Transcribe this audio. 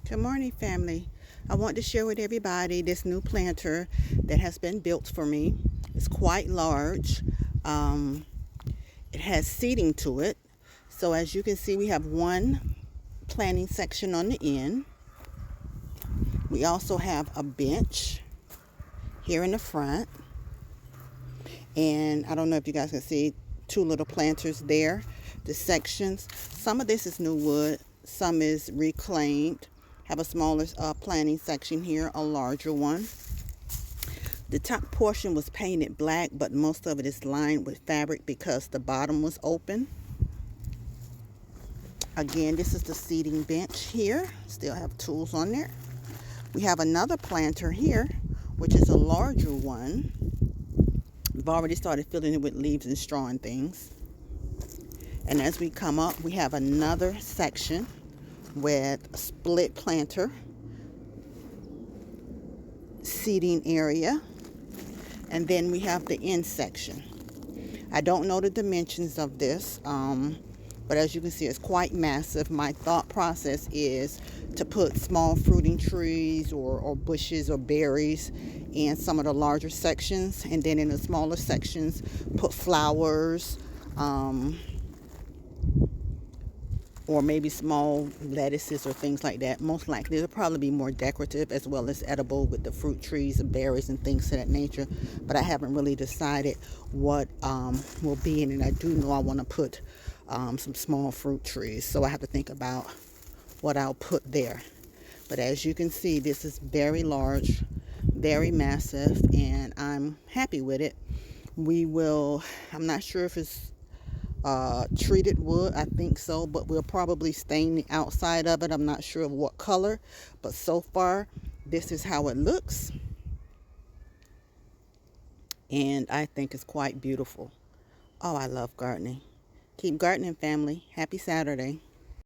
Good morning, family. I want to share with everybody this new planter that has been built for me. It's quite large. Um, it has seating to it. So as you can see, we have one planting section on the end. We also have a bench here in the front. And I don't know if you guys can see two little planters there. The sections. Some of this is new wood. Some is reclaimed. Have a smaller planting section here, a larger one. The top portion was painted black, but most of it is lined with fabric because the bottom was open. Again, this is the seating bench here. Still have tools on there. We have another planter here, which is a larger one. I've already started filling it with leaves and straw and things. And as we come up, we have another section with a split planter seating area. And then we have the end section. I don't know the dimensions of this, but as you can see, it's quite massive. My thought process is to put small fruiting trees or bushes or berries in some of the larger sections, and then in the smaller sections, put flowers, or maybe small lettuces or things like that. Most likely it'll probably be more decorative as well as edible with the fruit trees and berries and things of that nature, but I haven't really decided what will be in it. I do know I want to put some small fruit trees, so I have to think about what I'll put there. But as you can see, this is very large, very massive, and I'm happy with it. I'm not sure if it's treated wood, I think so, but we'll probably stain the outside of it. I'm not sure of what color, but so far this is how it looks, and I think it's quite beautiful. Oh, I love gardening. Keep gardening, family. Happy Saturday.